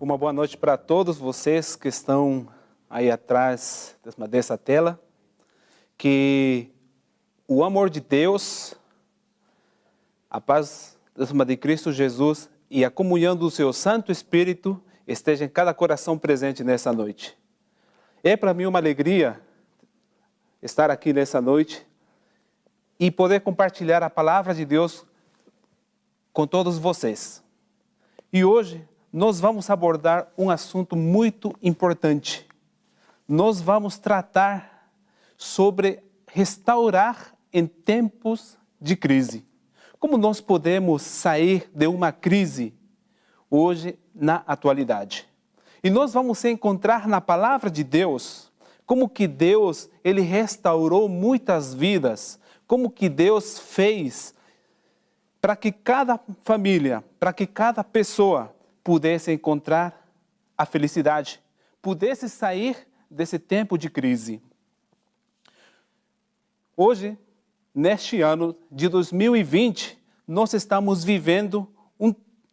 Uma boa noite para todos vocês que estão aí atrás dessa tela. Que o amor de Deus, a paz de Cristo Jesus e a comunhão do seu Santo Espírito esteja em cada coração presente nessa noite. É para mim uma alegria estar aqui nessa noite e poder compartilhar a palavra de Deus com todos vocês. E hoje nós vamos abordar um assunto muito importante. Nós vamos tratar sobre restaurar em tempos de crise. Como nós podemos sair de uma crise hoje na atualidade? E nós vamos encontrar na palavra de Deus como que Deus ele restaurou muitas vidas, como que Deus fez para que cada família, para que cada pessoa pudesse encontrar a felicidade, pudesse sair desse tempo de crise. Hoje, neste ano de 2020, nós estamos vivendo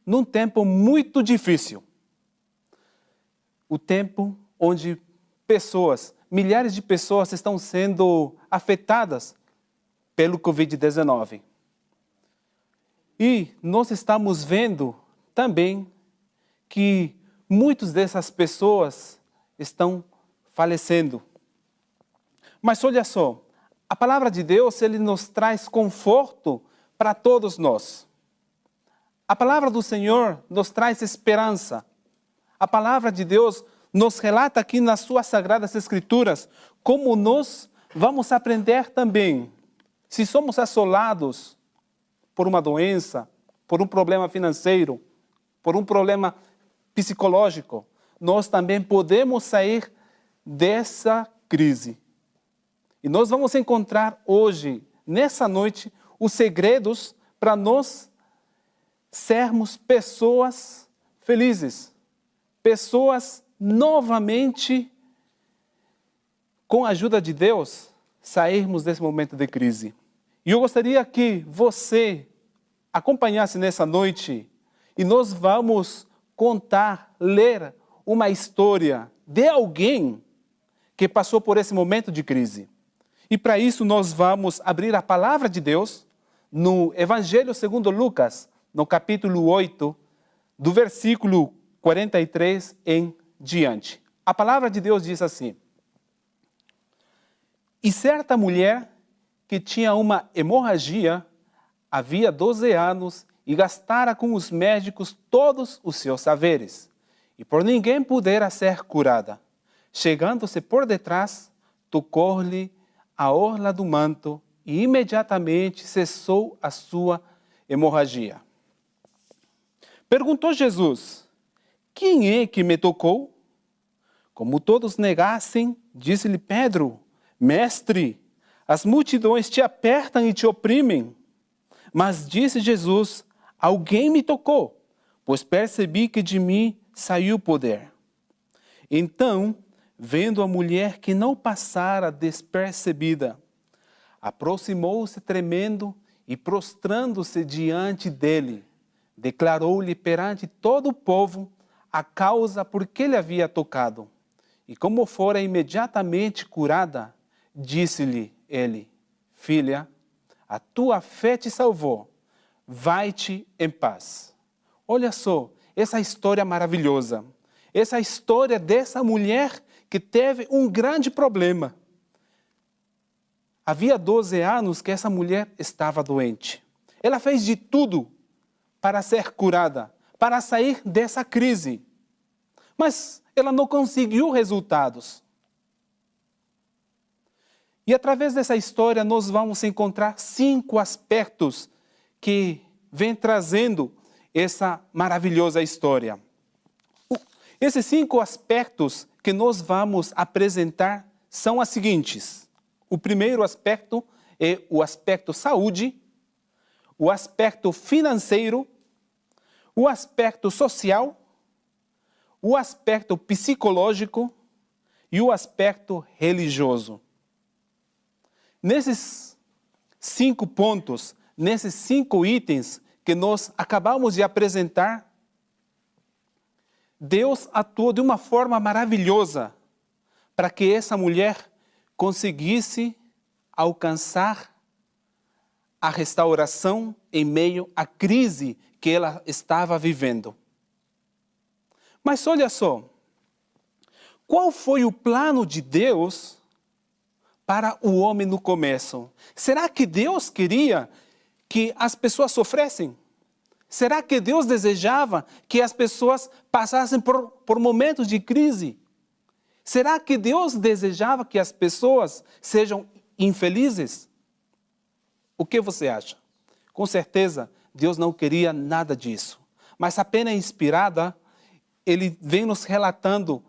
num tempo muito difícil. O tempo onde milhares de pessoas estão sendo afetadas pelo Covid-19. E nós estamos vendo também que muitas dessas pessoas estão falecendo. Mas olha só, a palavra de Deus ele nos traz conforto para todos nós. A palavra do Senhor nos traz esperança. A palavra de Deus nos relata aqui nas suas sagradas escrituras como nós vamos aprender também, se somos assolados por uma doença, por um problema financeiro, por um problema psicológico, nós também podemos sair dessa crise. E nós vamos encontrar hoje, nessa noite, os segredos para nós sermos pessoas felizes, pessoas novamente, com a ajuda de Deus, sairmos desse momento de crise. E eu gostaria que você acompanhasse nessa noite e nós vamos ler uma história de alguém que passou por esse momento de crise. E para isso nós vamos abrir a palavra de Deus no Evangelho segundo Lucas, no capítulo 8, do versículo 43 em diante. A palavra de Deus diz assim: E certa mulher que tinha uma hemorragia, havia 12 anos e gastara com os médicos todos os seus saberes, e por ninguém pudera ser curada. Chegando-se por detrás, tocou-lhe a orla do manto e imediatamente cessou a sua hemorragia. Perguntou Jesus: Quem é que me tocou? Como todos negassem, disse-lhe Pedro: Mestre, as multidões te apertam e te oprimem. Mas disse Jesus: Alguém me tocou, pois percebi que de mim saiu o poder. Então, vendo a mulher que não passara despercebida, aproximou-se tremendo e prostrando-se diante dele, declarou-lhe perante todo o povo a causa por que ele havia tocado. E como fora imediatamente curada, disse-lhe ele: Filha, a tua fé te salvou, vai-te em paz. Olha só, essa história maravilhosa. Essa história dessa mulher que teve um grande problema. Havia 12 anos que essa mulher estava doente. Ela fez de tudo para ser curada, para sair dessa crise. Mas ela não conseguiu resultados. E através dessa história nós vamos encontrar 5 aspectos que vêm trazendo essa maravilhosa história. Esses 5 aspectos que nós vamos apresentar são as seguintes. O primeiro aspecto é o aspecto saúde, o aspecto financeiro, o aspecto social, o aspecto psicológico e o aspecto religioso. Nesses 5 pontos, nesses 5 itens que nós acabamos de apresentar, Deus atuou de uma forma maravilhosa para que essa mulher conseguisse alcançar a restauração em meio à crise que ela estava vivendo. Mas olha só, qual foi o plano de Deus para o homem no começo? Será que Deus queria que as pessoas sofressem? Será que Deus desejava que as pessoas passassem por momentos de crise? Será que Deus desejava que as pessoas sejam infelizes? O que você acha? Com certeza, Deus não queria nada disso. Mas apenas inspirada, ele vem nos relatando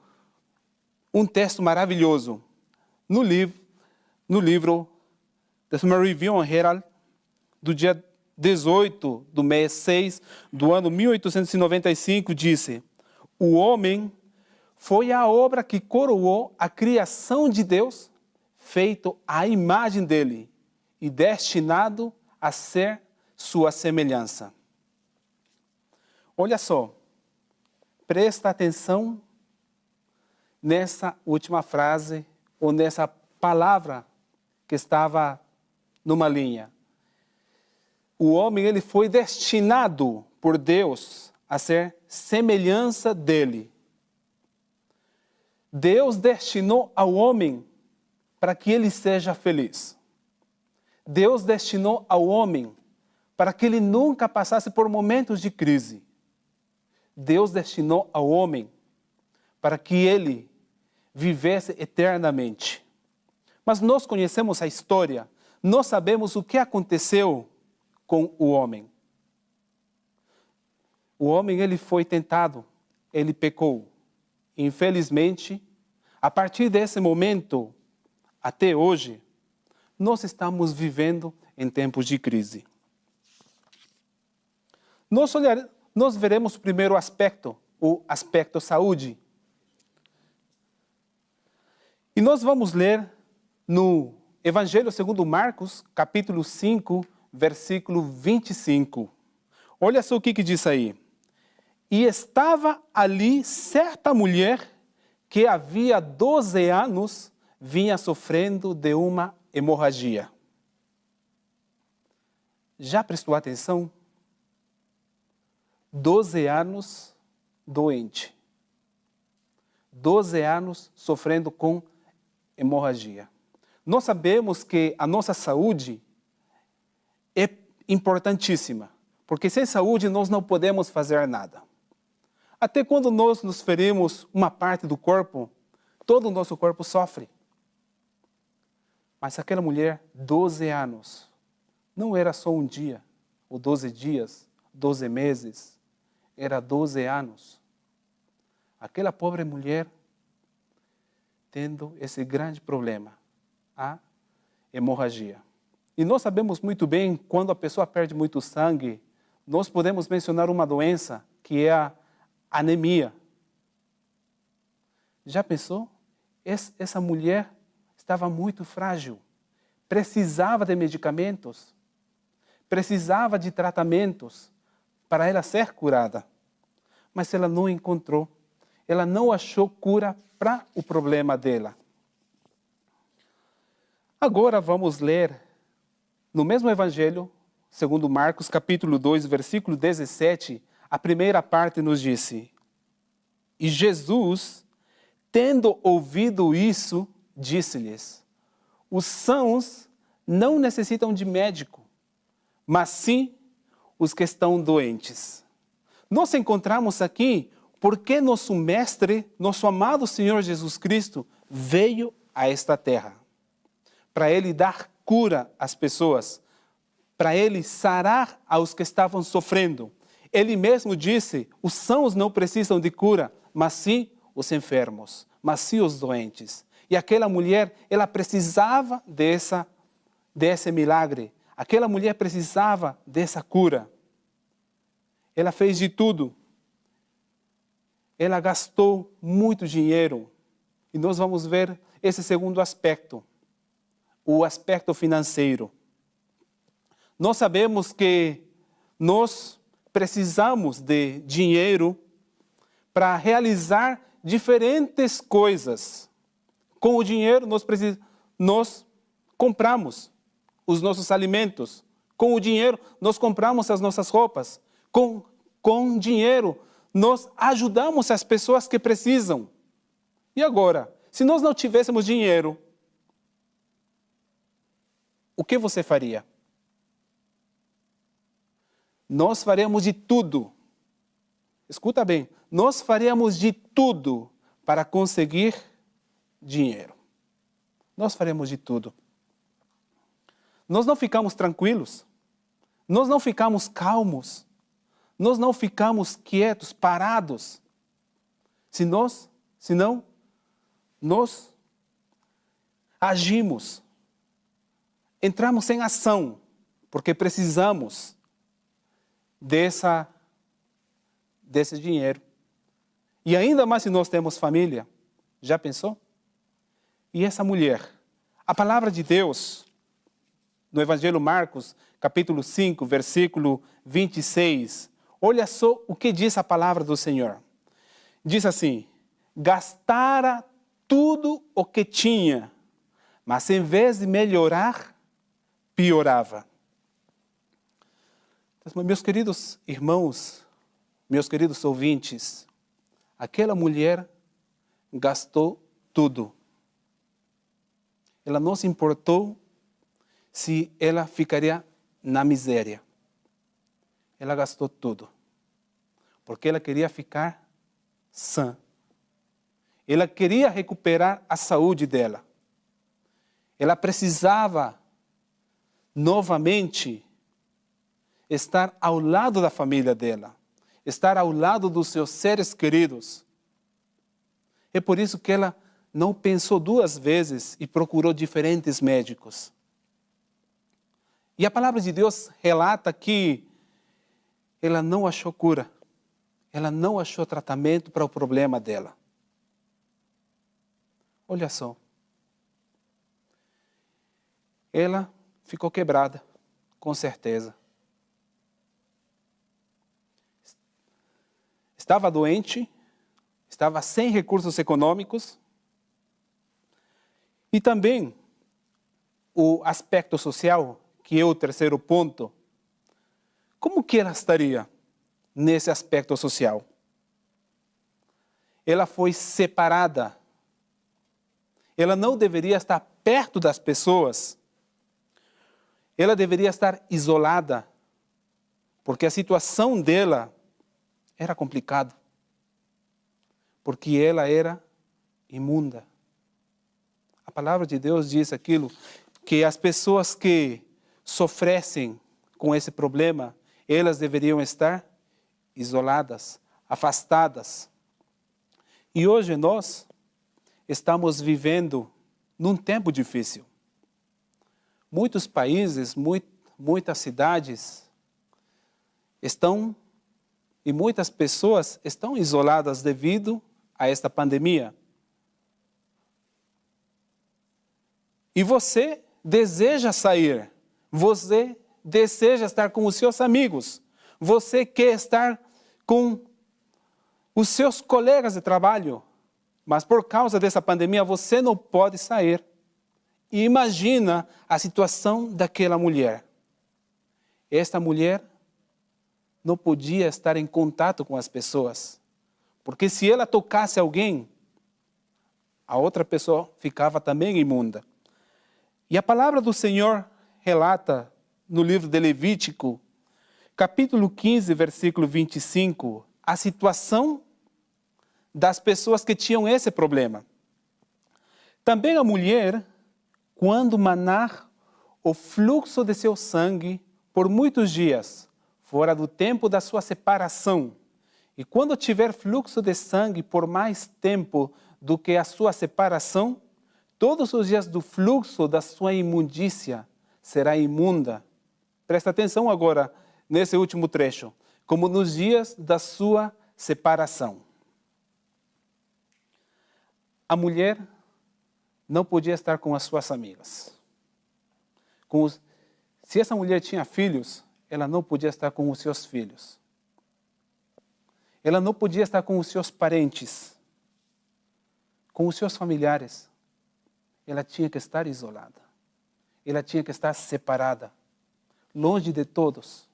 um texto maravilhoso no livro The Summary Review on Herald, do dia 18 do mês 6 do ano 1895, disse: o homem foi a obra que coroou a criação de Deus, feito à imagem dele e destinado a ser sua semelhança. Olha só, presta atenção nessa última frase ou nessa palavra que estava numa linha. O homem, ele foi destinado por Deus a ser semelhança dele. Deus destinou ao homem para que ele seja feliz. Deus destinou ao homem para que ele nunca passasse por momentos de crise. Deus destinou ao homem para que ele vivesse eternamente. Mas nós conhecemos a história, nós sabemos o que aconteceu com o homem. O homem, ele foi tentado, ele pecou. Infelizmente, a partir desse momento, até hoje, nós estamos vivendo em tempos de crise. Nós veremos o primeiro aspecto, o aspecto saúde. E nós vamos ler no Evangelho segundo Marcos, capítulo 5, versículo 25. Olha só o que diz aí. E estava ali certa mulher que havia 12 anos vinha sofrendo de uma hemorragia. Já prestou atenção? 12 anos doente. 12 anos sofrendo com hemorragia. Nós sabemos que a nossa saúde é importantíssima, porque sem saúde nós não podemos fazer nada. Até quando nós nos ferimos uma parte do corpo, todo o nosso corpo sofre. Mas aquela mulher, 12 anos, não era só um dia, ou 12 dias, 12 meses, era 12 anos. Aquela pobre mulher tendo esse grande problema, a hemorragia. E nós sabemos muito bem, quando a pessoa perde muito sangue, nós podemos mencionar uma doença que é a anemia. Já pensou? Essa mulher estava muito frágil, precisava de medicamentos, precisava de tratamentos para ela ser curada. Mas ela não encontrou, ela não achou cura para o problema dela. Agora vamos ler no mesmo Evangelho, segundo Marcos, capítulo 2, versículo 17, a primeira parte nos disse: e Jesus, tendo ouvido isso, disse-lhes: os sãos não necessitam de médico, mas sim os que estão doentes. Nós encontramos aqui porque nosso Mestre, nosso amado Senhor Jesus Cristo, veio a esta terra. Para Ele dar cura às pessoas, para Ele sarar aos que estavam sofrendo. Ele mesmo disse, os sãos não precisam de cura, mas sim os enfermos, mas sim os doentes. E aquela mulher, ela precisava desse milagre. Aquela mulher precisava dessa cura. Ela fez de tudo. Ela gastou muito dinheiro. E nós vamos ver esse segundo aspecto, o aspecto financeiro. Nós sabemos que nós precisamos de dinheiro para realizar diferentes coisas. Com o dinheiro, nós compramos os nossos alimentos. Com o dinheiro, nós compramos as nossas roupas. Com dinheiro, nós ajudamos as pessoas que precisam. E agora, se nós não tivéssemos dinheiro, o que você faria? Nós faríamos de tudo. Escuta bem, nós faríamos de tudo para conseguir dinheiro. Nós faremos de tudo. Nós não ficamos tranquilos. Nós não ficamos calmos. Nós não ficamos quietos, parados. Senão, nós agimos. Entramos em ação, porque precisamos desse dinheiro. E ainda mais se nós temos família. Já pensou? E essa mulher, a palavra de Deus, no Evangelho Marcos, capítulo 5, versículo 26, olha só o que diz a palavra do Senhor. Diz assim: gastara tudo o que tinha, mas em vez de melhorar, piorava. Meus queridos irmãos, meus queridos ouvintes, aquela mulher gastou tudo. Ela não se importou se ela ficaria na miséria. Ela gastou tudo, porque ela queria ficar sã. Ela queria recuperar a saúde dela. Ela precisava novamente estar ao lado da família dela, estar ao lado dos seus seres queridos. É por isso que ela não pensou duas vezes e procurou diferentes médicos. E a palavra de Deus relata que ela não achou cura, ela não achou tratamento para o problema dela. Olha só. Ela ficou quebrada, com certeza. Estava doente, estava sem recursos econômicos. E também o aspecto social, que é o terceiro ponto. Como que ela estaria nesse aspecto social? Ela foi separada. Ela não deveria estar perto das pessoas. Ela deveria estar isolada, porque a situação dela era complicada, porque ela era imunda. A palavra de Deus diz aquilo, que as pessoas que sofressem com esse problema, elas deveriam estar isoladas, afastadas. E hoje nós estamos vivendo num tempo difícil. Muitos países, muitas cidades estão, e muitas pessoas estão isoladas devido a esta pandemia. E você deseja sair, você deseja estar com os seus amigos, você quer estar com os seus colegas de trabalho, mas por causa dessa pandemia você não pode sair. E imagina a situação daquela mulher. Esta mulher não podia estar em contato com as pessoas, porque se ela tocasse alguém, a outra pessoa ficava também imunda. E a palavra do Senhor relata no livro de Levítico, capítulo 15, versículo 25, a situação das pessoas que tinham esse problema. Também a mulher, quando manar o fluxo de seu sangue por muitos dias, fora do tempo da sua separação, e quando tiver fluxo de sangue por mais tempo do que a sua separação, todos os dias do fluxo da sua imundícia será imunda. Presta atenção agora nesse último trecho. Como nos dias da sua separação. A mulher não podia estar com as suas amigas. Se essa mulher tinha filhos, ela não podia estar com os seus filhos. Ela não podia estar com os seus parentes, com os seus familiares. Ela tinha que estar isolada. Ela tinha que estar separada, longe de todos.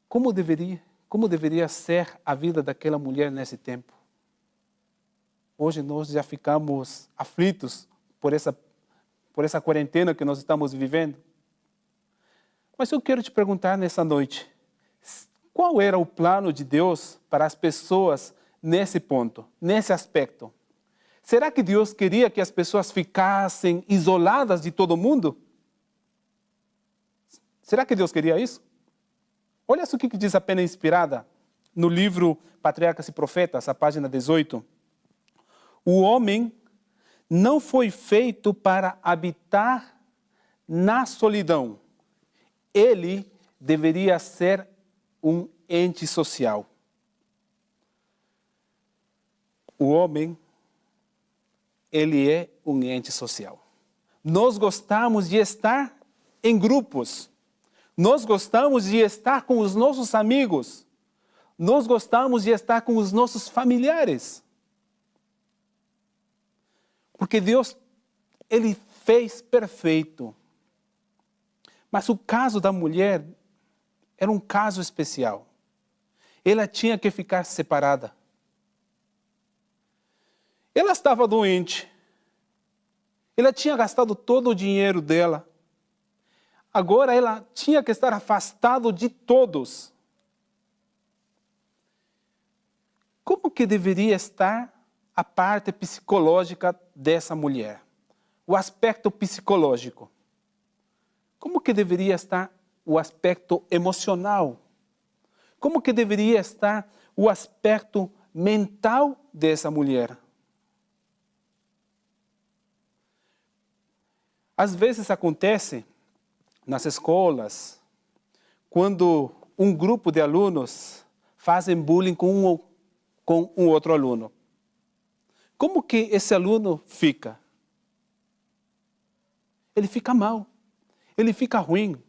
Como deveria ser a vida daquela mulher nesse tempo? Hoje nós já ficamos aflitos por essa quarentena que nós estamos vivendo. Mas eu quero te perguntar nessa noite, qual era o plano de Deus para as pessoas nesse ponto, nesse aspecto? Será que Deus queria que as pessoas ficassem isoladas de todo mundo? Será que Deus queria isso? Olha só o que diz a Pena Inspirada no livro Patriarcas e Profetas, a página 18. O homem não foi feito para habitar na solidão. Ele deveria ser um ente social. O homem, ele é um ente social. Nós gostamos de estar em grupos. Nós gostamos de estar com os nossos amigos. Nós gostamos de estar com os nossos familiares. Porque Deus, Ele fez perfeito. Mas o caso da mulher era um caso especial. Ela tinha que ficar separada. Ela estava doente. Ela tinha gastado todo o dinheiro dela. Agora ela tinha que estar afastada de todos. Como que deveria estar a parte psicológica dessa mulher? O aspecto psicológico. Como que deveria estar o aspecto emocional? Como que deveria estar o aspecto mental dessa mulher? Às vezes acontece nas escolas, quando um grupo de alunos fazem bullying com um outro aluno. Como que esse aluno fica? Ele fica mal, ele fica ruim.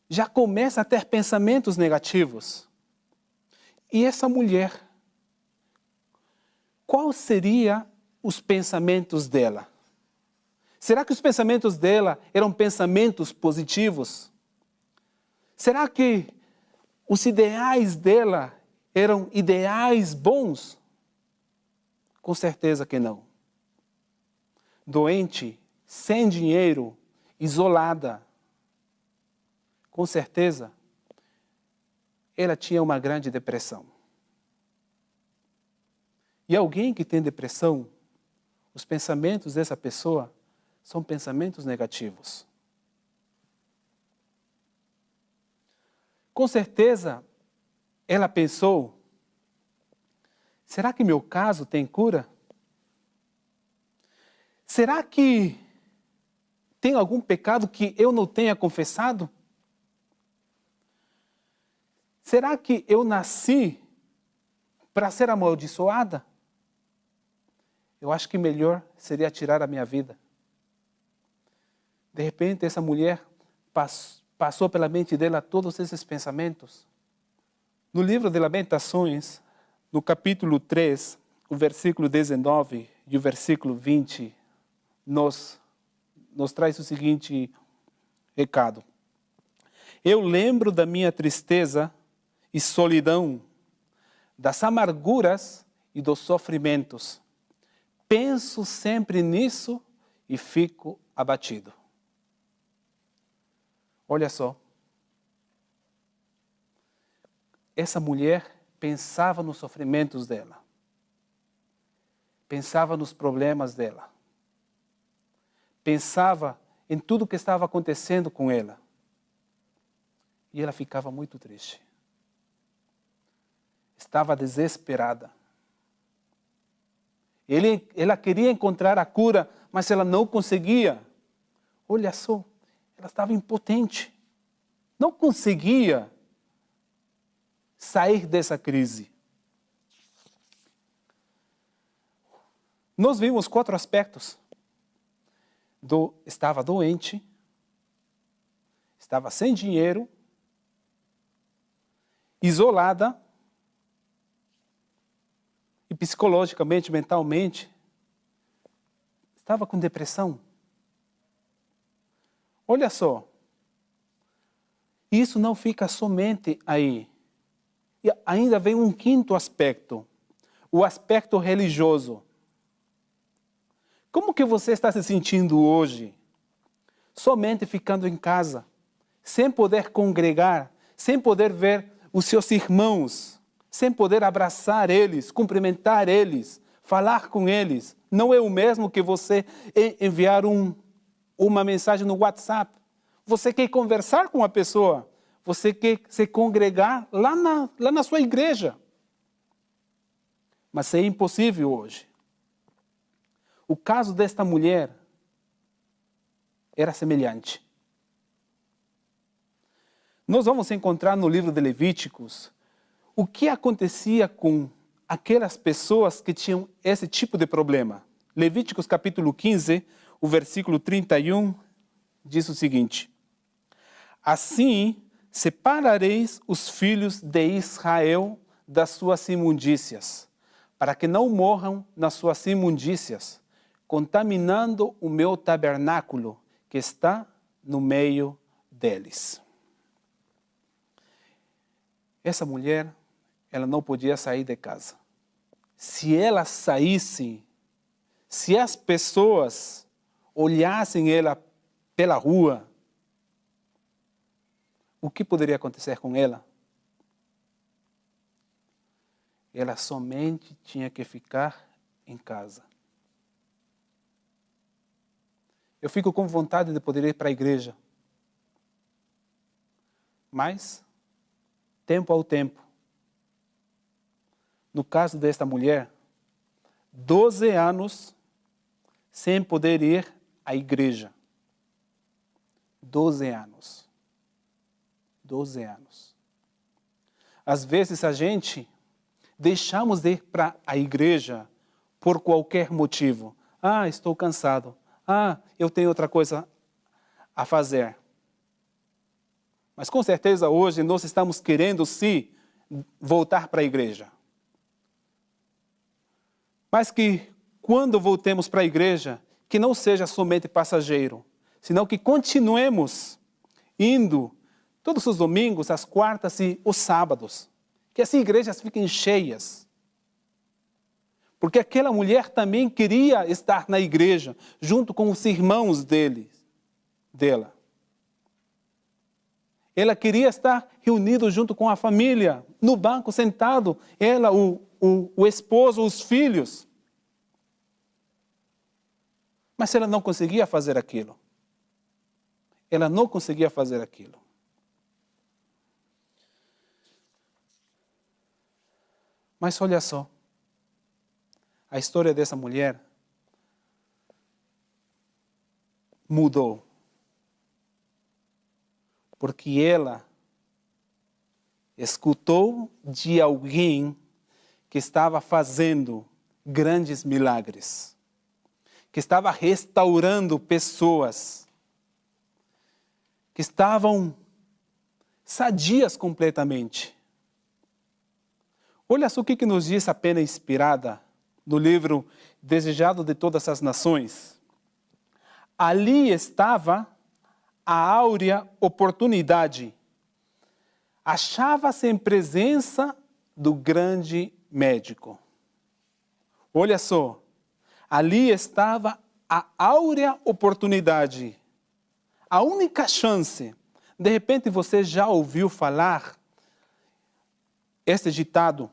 Já começa a ter pensamentos negativos. E essa mulher, quais seriam os pensamentos dela? Será que os pensamentos dela eram pensamentos positivos? Será que os ideais dela eram ideais bons? Com certeza que não. Doente, sem dinheiro, isolada. Com certeza, ela tinha uma grande depressão. E alguém que tem depressão, os pensamentos dessa pessoa são pensamentos negativos. Com certeza, ela pensou, será que meu caso tem cura? Será que tem algum pecado que eu não tenha confessado? Será que eu nasci para ser amaldiçoada? Eu acho que melhor seria tirar a minha vida. De repente, essa mulher passou pela mente dela todos esses pensamentos. No livro de Lamentações, no capítulo 3, o versículo 19 e o versículo 20, nos traz o seguinte recado. Eu lembro da minha tristeza e solidão, das amarguras e dos sofrimentos. Penso sempre nisso e fico abatido. Olha só. Essa mulher pensava nos sofrimentos dela. Pensava nos problemas dela. Pensava em tudo que estava acontecendo com ela. E ela ficava muito triste. Estava desesperada. Ela queria encontrar a cura, mas ela não conseguia. Olha só. Ela estava impotente, não conseguia sair dessa crise. Nós vimos 4 aspectos. Estava doente, estava sem dinheiro, isolada, e psicologicamente, mentalmente, estava com depressão. Olha só, isso não fica somente aí. E ainda vem um quinto aspecto, o aspecto religioso. Como que você está se sentindo hoje? Somente ficando em casa, sem poder congregar, sem poder ver os seus irmãos, sem poder abraçar eles, cumprimentar eles, falar com eles. Não é o mesmo que você enviar uma mensagem no WhatsApp. Você quer conversar com a pessoa, você quer se congregar lá na sua igreja. Mas é impossível hoje. O caso desta mulher era semelhante. Nós vamos encontrar no livro de Levíticos o que acontecia com aquelas pessoas que tinham esse tipo de problema. Levíticos capítulo 15, o versículo 31, diz o seguinte: assim separareis os filhos de Israel das suas imundícias, para que não morram nas suas imundícias, contaminando o meu tabernáculo que está no meio deles. Essa mulher, ela não podia sair de casa. Se ela saísse, se as pessoas olhassem ela pela rua, o que poderia acontecer com ela? Ela somente tinha que ficar em casa. Eu fico com vontade de poder ir para a igreja. Mas, tempo ao tempo. No caso desta mulher, 12 anos sem poder ir à igreja. 12 anos. 12 anos. Às vezes a gente deixamos de ir para a igreja por qualquer motivo. Ah, estou cansado. Ah, eu tenho outra coisa a fazer. Mas com certeza hoje nós estamos querendo sim voltar para a igreja. Mas que quando voltemos para a igreja, que não seja somente passageiro, senão que continuemos indo todos os domingos, às quartas e os sábados. Que as igrejas fiquem cheias. Porque aquela mulher também queria estar na igreja, junto com os irmãos dela. Ela queria estar reunida junto com a família, no banco sentado, ela, o esposo, os filhos. Mas ela não conseguia fazer aquilo. Ela não conseguia fazer aquilo. Mas olha só, a história dessa mulher mudou. Porque ela escutou de alguém que estava fazendo grandes milagres, que estava restaurando pessoas, que estavam sadias completamente. Olha só o que nos diz a Pena Inspirada no livro Desejado de Todas as Nações. Ali estava a áurea oportunidade. Achava-se em presença do grande médico. Olha só, ali estava a áurea oportunidade. A única chance. De repente você já ouviu falar este ditado.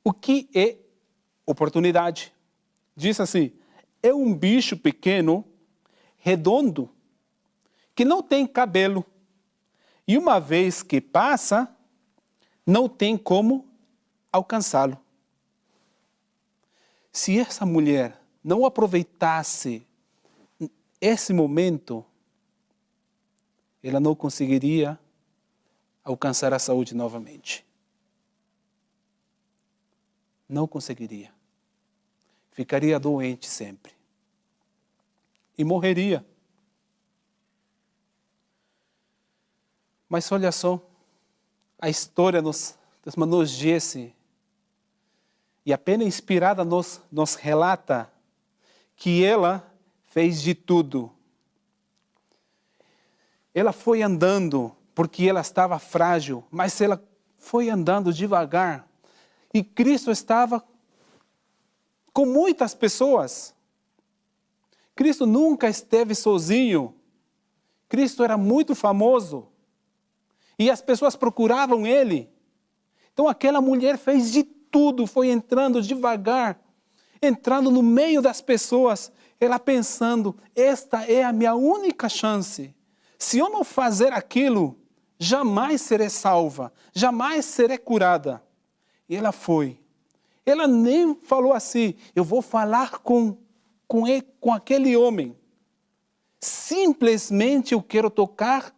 O que é oportunidade? Diz assim: é um bicho pequeno, redondo, que não tem cabelo. E uma vez que passa, não tem como alcançá-lo. Se essa mulher não aproveitasse esse momento, ela não conseguiria alcançar a saúde novamente. Não conseguiria. Ficaria doente sempre. E morreria. Mas olha só, a história nos diz, e apenas inspirada nos relata, que ela fez de tudo. Ela foi andando, porque ela estava frágil, mas ela foi andando devagar. E Cristo estava com muitas pessoas. Cristo nunca esteve sozinho. Cristo era muito famoso. E as pessoas procuravam Ele. Então aquela mulher fez de tudo, foi entrando devagar, entrando no meio das pessoas, ela pensando, esta é a minha única chance. Se eu não fazer aquilo, jamais serei salva, jamais serei curada. E ela foi. Ela nem falou assim, eu vou falar com aquele homem. Simplesmente eu quero tocar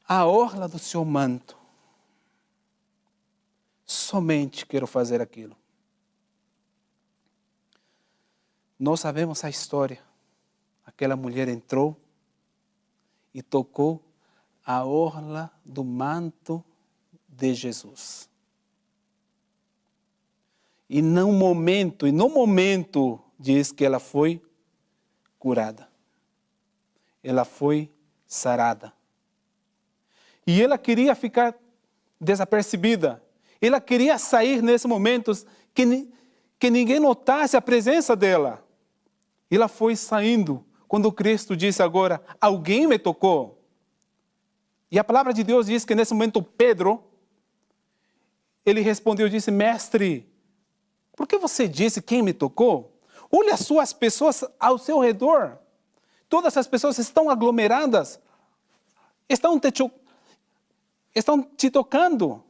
a orla do seu manto. Somente quero fazer aquilo. Nós sabemos a história. Aquela mulher entrou e tocou a orla do manto de Jesus. E no momento diz que ela foi curada. Ela foi sarada. E ela queria ficar desapercebida. Ela queria sair nesse momento que ninguém notasse a presença dela. Ela foi saindo quando Cristo disse agora, alguém me tocou. E a palavra de Deus diz que nesse momento Pedro, ele respondeu e disse, mestre, por que você disse quem me tocou? Olha as suas pessoas ao seu redor. Todas as pessoas estão aglomeradas. Estão te tocando.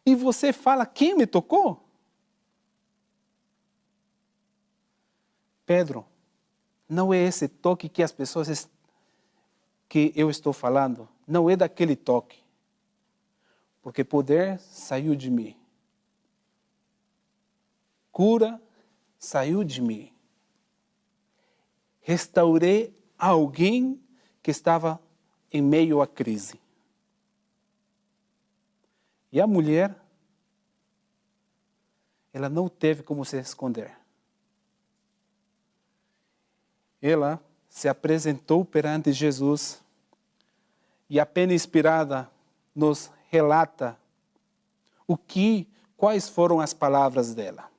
E você fala, quem me tocou? Pedro, não é esse toque que as pessoas que eu estou falando. Não é daquele toque. Porque poder saiu de mim. Cura saiu de mim. Restaurei alguém que estava em meio à crise. E a mulher, ela não teve como se esconder. Ela se apresentou perante Jesus e apenas inspirada nos relata quais foram as palavras dela.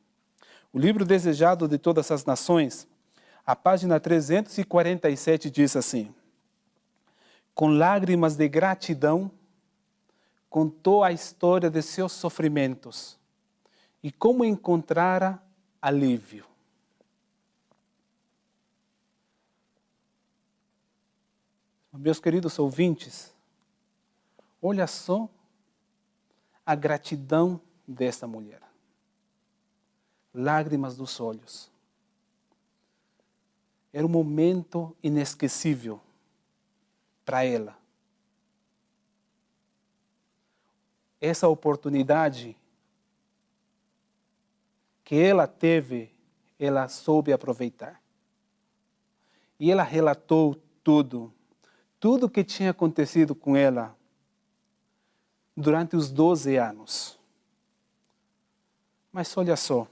O livro Desejado de Todas as Nações, a página 347 diz assim, com lágrimas de gratidão, contou a história de seus sofrimentos e como encontrara alívio. Meus queridos ouvintes, olha só a gratidão desta mulher. Lágrimas dos olhos. Era um momento inesquecível para ela. Essa oportunidade que ela teve, ela soube aproveitar. E ela relatou tudo que tinha acontecido com ela durante os 12 anos. Mas olha só,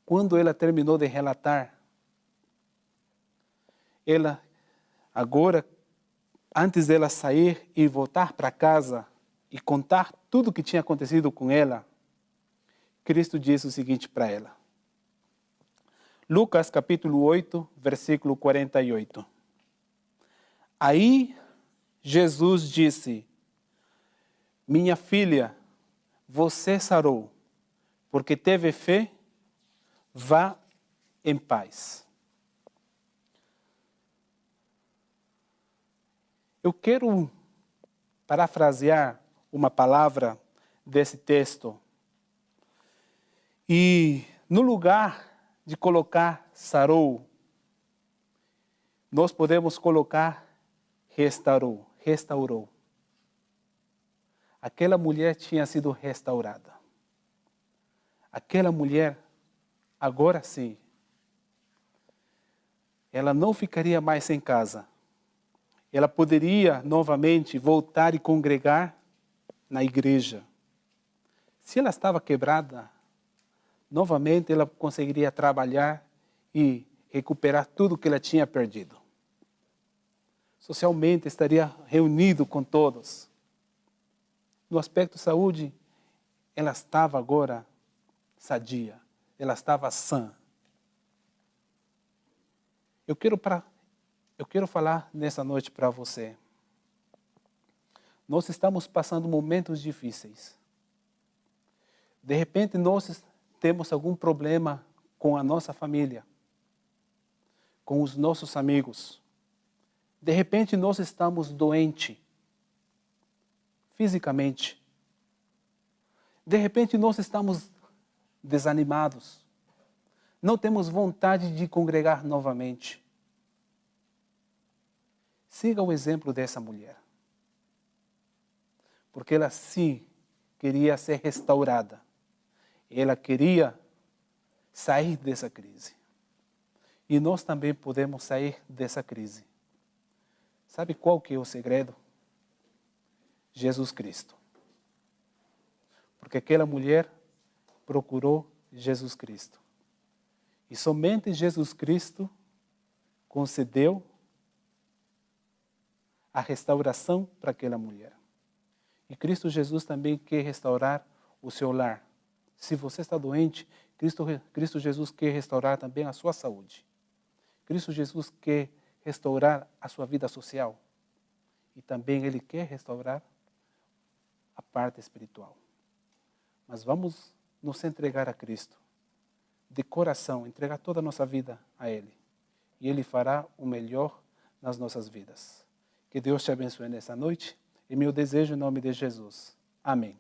quando ela terminou de relatar, ela agora, antes dela sair e voltar para casa e contar tudo o que tinha acontecido com ela, Cristo disse o seguinte para ela. Lucas capítulo 8, versículo 48. Aí Jesus disse, minha filha, você sarou, porque teve fé, vá em paz. Eu quero parafrasear uma palavra desse texto e no lugar de colocar sarou, nós podemos colocar restaurou. Aquela mulher tinha sido restaurada. Aquela mulher, agora sim, ela não ficaria mais em casa. ela poderia novamente voltar e congregar na igreja. Se ela estava quebrada, novamente ela conseguiria trabalhar e recuperar tudo que ela tinha perdido. Socialmente estaria reunido com todos. No aspecto saúde, ela estava agora sadia, ela estava sã. Eu quero falar nessa noite para você. Nós estamos passando momentos difíceis. De repente, nós temos algum problema com a nossa família, com os nossos amigos. De repente, nós estamos doentes, fisicamente. De repente, nós estamos desanimados. Não temos vontade de congregar novamente. Siga o exemplo dessa mulher. Porque ela sim queria ser restaurada. Ela queria sair dessa crise. E nós também podemos sair dessa crise. Sabe qual que é o segredo? Jesus Cristo. Porque aquela mulher procurou Jesus Cristo. E somente Jesus Cristo concedeu a restauração para aquela mulher. E Cristo Jesus também quer restaurar o seu lar. Se você está doente, Cristo Jesus quer restaurar também a sua saúde. Cristo Jesus quer restaurar a sua vida social. E também Ele quer restaurar a parte espiritual. Mas vamos nos entregar a Cristo. De coração, entregar toda a nossa vida a Ele. E Ele fará o melhor nas nossas vidas. Que Deus te abençoe nessa noite. E meu desejo em nome de Jesus. Amém.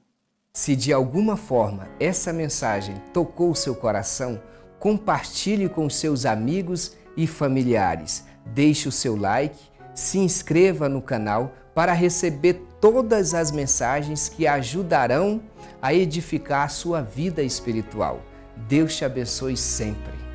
Se de alguma forma essa mensagem tocou o seu coração, compartilhe com seus amigos e familiares. Deixe o seu like, se inscreva no canal para receber todas as mensagens que ajudarão a edificar a sua vida espiritual. Deus te abençoe sempre.